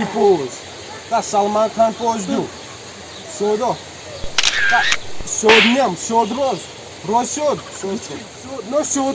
Depois. Tá Salman Khan pose do. Shodo. Tá shod mesmo, shod roz. Roz shod. No shod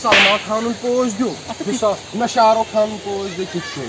Salman Khan pose do. Na Shah Rukh Khan pose de kitchen.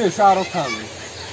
De Shah Rukh Khan.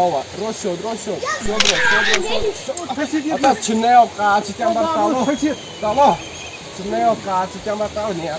Ova, roz shod. Ata chineo kaç tem bartalo. Talo. Chineo kaç tem bartalo. Near.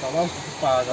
Tamam paga.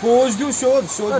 Pose do shod.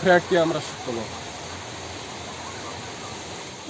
track camera shutlo.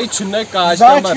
Ay chinne kaç tem bar.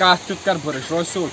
kaç tut kar barış. Roz shod.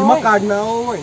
Yuma kadna o mai.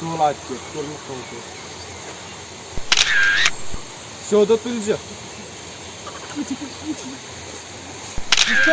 Tol atke. Tol photo. Shoda tulca. İşte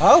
Hav.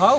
Hav.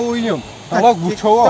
o yum. Tala guço.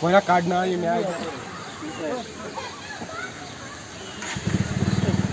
Koina kadna yum ya.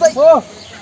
Photo.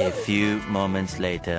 A few moments later.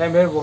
10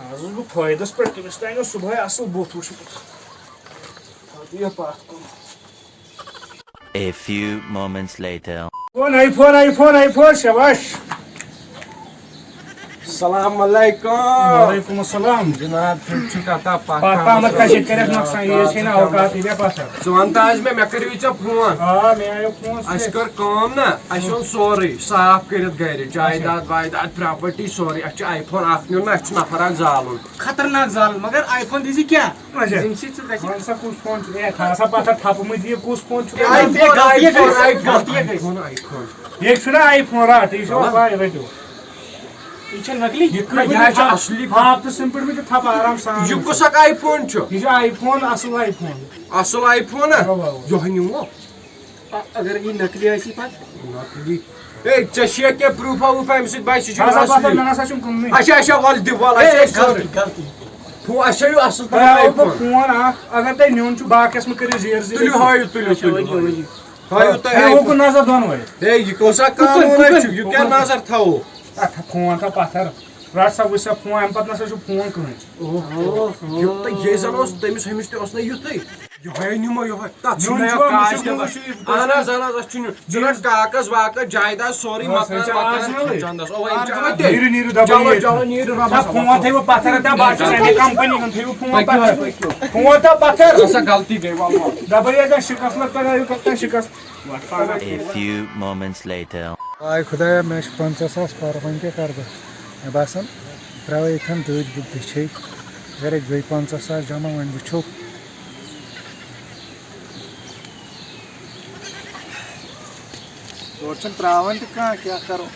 آز اوسُس بہٕ فٲیدَس پٮ۪ٹھ تٔمِس تانۍ اوس صُبحٲے اَصٕل بُتھ وٕچھمُت یہِ پَتھ کُن A few moments later. I phone شاباش السلام علیکم وعلیکم السلام جناب ٹھیک چھُ کتا پہمد کشید کٔرِتھ نۄقصان یہِ چھے نہٕ اوقات یہِ پَتھر ژٕ وَن تہٕ حظ مےٚ کٔرِو ژےٚ فون آ مےٚ آیو فون اَسہِ کٔر کٲم نا اَسہِ اوٚن سورُے صاف کٔرِتھ گرِ جایداد وایداد پراپرٹی سورُے اَسہِ چھُ آی فون اکھ نیُن نا اَسہِ چھُ نفر اکھ زالُن خطرناک زال مگر آی فون دیزی کیا اچھا زِم سۭتۍ ژٕ گژھِ وَن سا کُس فون چھُ اے تھاو سا پَتھر تھپہٕ یہِ کُس فون چھُ یہِ چھُنہ آی فون رٹ یہِ چھُ پاے رٔٹِو یہ چھُ نقلی اصلی آپ تہٕ سِمپٕل مےٚ تہِ تھپ آرام سان یہِ کُس اکھ آی فون چھُ یہِ چھُ آی فون اَصٕل آی فون اصل آی فون یہے نِمو اگر یہ نقلی آسی پتہٕ نقلی اے ژےٚ چھُیا کینٛہہ پروٗفا ووٗفا اَمہِ سۭتۍ باسہِ یہِ چھُ ہسا پَتھر اصلی مےٚ نسا چھُنہٕ کٕننُے اچھا اچھا وَلہٕ دِ وَلہٕ اَسہِ غلطی غلطی اَسہِ ہٲیِو اصٕل تۄہہِ پٲٹھۍ آی ہاوو بہٕ فون فون اکھ اگر تۄہہِ نیُن چھُ باقیَس مہٕ کٔرِو زیٖر زیٖر تُلِو ہٲیِو تُلِو تُلِو ہٲیِو تُہۍ آی ہوکُن فون نظر دۄنوَے ہے یہِ کۄس اکھ قانوٗنا چھُ یہِ کیٛاہ نظر تھاوو فون تھاو پَتھر رٹ سا وٕچھ سا فون اَمہِ پَتہٕ نسا چھُ فون کٕہٕنۍ یہِ زن اوس تٔمِس ہُمِس تہِ اوس نہ یُتھُے یہے نِمو یہے تتھ چھُ نیُن مےٚ چھُوا کاغذ مےٚ نمبر چھُ اہن حظ اَسہِ چھُ نیُن ژٕ رَٹ کاغذ واغذ جایداد سورُے مکان original چندس اوے یِم چھِ اَتے. نیٖرِو نیٖرِو دَبٲیِو چلو ییٚتہِ. چلو نیٖرِو نہ رۄبَس فون تھٲیِو پَتھر تہِ بہٕ چھُس اَمے کَمپٔنی ہُنٛد تھٲیِو فون پَتھر فون تھاو پَتھر سا غلطی گٔے وَلہٕ وَلہٕ دَبٲیِو کانٛہہ شِکَس لگ تۄہہِ کانٛہہ شِکَس A few moments later. آے خۄدایا مےٚ چھِ 50,000 پَرٕ وۄنۍ کیٛاہ کَرٕ بہٕ مےٚ باسان ترٛاوَے ییٚتھٮ۪ن دٔج بہٕ دٔچھے اگرے گٔے 50,000 جمع وۄنۍ وٕچھو یورٕ چھُنہٕ ترٛاوان تہِ کانٛہہ کیٛاہ کَرو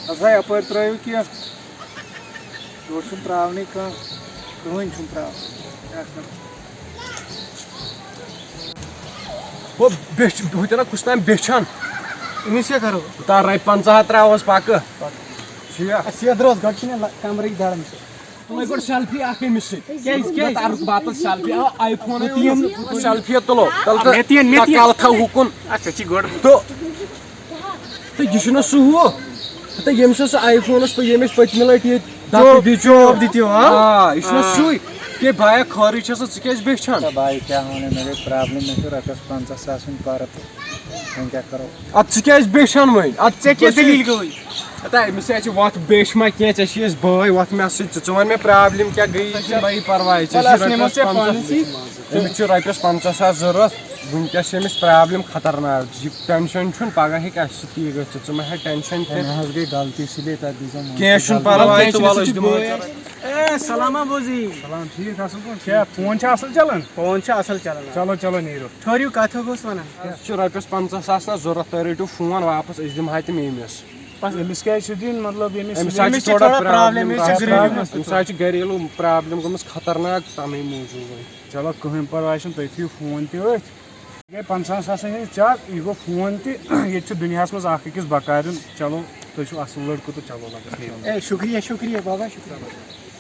ہسا یَپٲرۍ ترٛٲیِو کینٛہہ یورٕ چھُنہٕ ترٛاونٕے کانٛہہ کٕہٕنۍ چھُنہٕ ترٛاوان کیٛاہ کَرو ہُہ بیٚچھ ہُتہِ نا کُس تام بیٚچھان أمِس کیٛاہ کرو تار رۄپیہِ 50 ترٛاوہوس پَکہٕ سیٖد روز گۄڈٕ چھِنہٕ کَمرٕکۍ دَران تُلٕے گۄڈٕ سیلفی اکھ أمِس سۭتۍ کیٛازِ باپتھ سیلفی آی فون سیلفی تُلو مےٚ تہِ یِن کَلہٕ تھاو ہُکُن اچھا ژٕ گۄڈٕ تہٕ یہِ چھُنہ سُہ ہُہ تہٕ ییٚمِس سُہ آی فونَس ییٚمِس پٔتمہِ لَٹہِ ییٚتہِ جواب دِتِو آ یہِ چھُنہ سُے ہے بایا خٲرٕے چھَ سا ژٕ کیٛازِ بیٚچھان بھائی کیٛاہ وَنو مےٚ گٔے پرٛابلِم مےٚ چھُ رۄپیَس 50,000 ہٕنۍ پَرٕ تہٕ وۄنۍ کیٛاہ کَرو اَدٕ ژٕ کیٛازِ بیٚچھان وۄنۍ اَدٕ ژےٚ کیٛاہ دٔلیٖل گٔے ہتا أمِس سۭتۍ چھِ وَتھ بیٚچھ ما کینٛہہ ژےٚ چھی أسۍ بٲے وَتھ مےٚ سۭتۍ ژٕ وَن مےٚ پرٛابلِم کیٛاہ گٔیی چھِ بھاے پَرواے أمِس چھُ رۄپیَس 50,000 ضوٚرَتھ وٕنکٮ۪س چھِ أمِس پرٛابلِم خطرناک یہِ ٹٮ۪نشَن چھُنہٕ پگاہ ہیٚکہِ اَسہِ سۭتی یہِ گٔژھِتھ ژٕ مہ ہےٚ ٹٮ۪نشَن مےٚ کینٛہہ حظ گٔے غلطی اسی لیے تَتھ دیٖزیو کینٛہہ چھُنہٕ پَرواے تہٕ وَلہٕ أسۍ دِمو اے سلامہ بوزی سلام ٹھیٖک اَصٕل پٲٹھۍ کیٛاہ فون چھا اَصٕل چلان فون چھُ اصٕل چلان چلو چلو نیٖرِو ٹھٔہرِو کَتھ اوس وَنان اَسہِ چھُ رۄپیَس 50,000 نہ ضوٚرَتھ تُہۍ رٔٹِو فون واپَس أسۍ دِمہٕ ہا تِم أمِس أمِس کیٛازِ چھُ دِنۍ مطلب أمِس أمِس حظ چھِ تھوڑا پرٛابلِم أمِس چھِ گریٖلوٗ أمِس حظ چھِ گریلوٗ پرٛابلِم گٔمٕژ خطرناک تَمے موٗجوٗب وۄنۍ چلو کٕہٕنۍ پَرواے چھُنہٕ تُہۍ تھٲیِو فون تہِ أتھۍ یہِ گٔے 50,000 ہِنٛز چک یہِ گوٚو فون تہِ ییٚتہِ چھُ دُنیاہَس منٛز اکھ أکِس بکار دیُن چلو تُہۍ چھِو اَصٕل لٔڑکہٕ تہٕ چلو لگا اے شُکریہ شُکریہ بابا شُکریہ